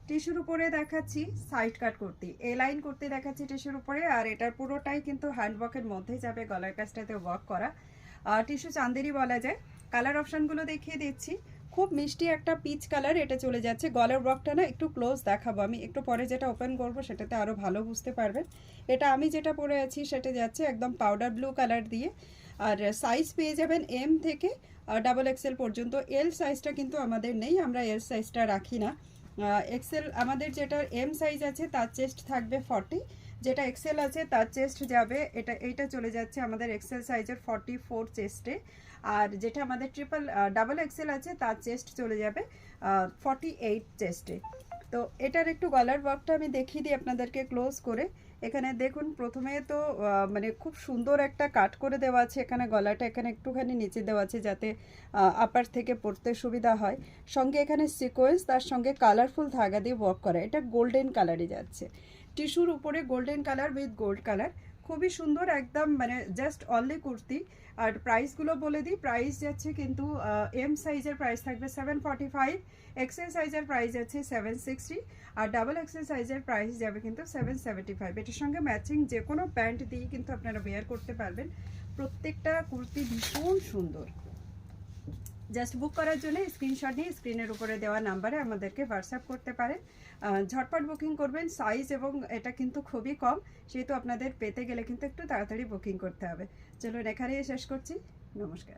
টিস্যুর উপরে দেখাচ্ছি সাইড কাট কুর্তি, এ লাইন কুর্তি দেখাচ্ছি টিস্যুর উপরে। আর এটার পুরোটাই কিন্তু হ্যান্ডওয়ার্কের মধ্যে যাবে, গলার কাছটাতে ওয়ার্ক করা। টিস্যু চান্দেরি বলা যায়। কালার অপশানগুলো দেখিয়ে দিচ্ছি। খুব মিষ্টি একটা পিচ কালার, এটা চলে যাচ্ছে। গলার ওয়ার্কটা না একটু ক্লোজ দেখাবো আমি, একটু পরে যেটা ওপেন করবো সেটাতে আরও ভালো বুঝতে পারবেন। এটা আমি যেটা পরে আছি সেটা যাচ্ছে একদম পাউডার ব্লু কালার দিয়ে। আর সাইজ পেয়ে যাবেন এম থেকে ডাবল এক্সেল পর্যন্ত। এল সাইজটা কিন্তু আমাদের নেই, আমরা এল সাইজটা রাখি না। এক্সেল আমাদের যেটা এম সাইজ আছে তার চেস্ট থাকবে 40, যেটা এক্সেল আছে তার চেস্ট যাবে, এইটা চলে যাচ্ছে আমাদের এক্সেল সাইজের 44 চেস্টে। আর যেটা আমাদের ডাবল এক্সেল আছে তার চেস্ট চলে যাবে 48 চেস্টে। তো এটার একটু গলার ওয়ার্কটা আমি দেখিয়ে দিই আপনাদেরকে ক্লোজ করে। এখানে দেখুন, প্রথমে তো মানে খুব সুন্দর একটা কাট করে দেওয়া আছে এখানে, গলাটা এখানে একটুখানি নিচে দেওয়া আছে যাতে আপার থেকে পড়তে সুবিধা হয়। সঙ্গে এখানে সিকোয়েন্স, তার সঙ্গে কালারফুল ধাগা দিয়ে ওয়ার্ক করা, এটা গোল্ডেন কালারে যাচ্ছে। টিস্যুর উপরে golden colour with gold colour, খুবই সুন্দর একদম, মানে জাস্ট অনলি কুর্তি। আর প্রাইসগুলো বলে দিই, প্রাইস যাচ্ছে কিন্তু এম সাইজের প্রাইস থাকবে 745, এক্সেল সাইজের প্রাইস যাচ্ছে 760, আর ডাবল এক্সেল সাইজের প্রাইস যাবে কিন্তু 775। এটার সঙ্গে ম্যাচিং যে কোনো প্যান্ট দিয়ে কিন্তু আপনারা ওয়্যার করতে পারবেন। প্রত্যেকটা কুর্তি ভীষণ সুন্দর। জাস্ট বুক করার জন্য স্ক্রিনশট নিয়ে স্ক্রিনের উপরে দেওয়া নাম্বারে আমাদেরকে হোয়াটসঅ্যাপ করতে পারেন। ঝটপট বুকিং করবেন। সাইজ এবং এটা কিন্তু খুবই কম, সেহেতু আপনাদের পেতে গেলে কিন্তু একটু তাড়াতাড়ি বুকিং করতে হবে। চলুন এখানেই শেষ করছি। নমস্কার।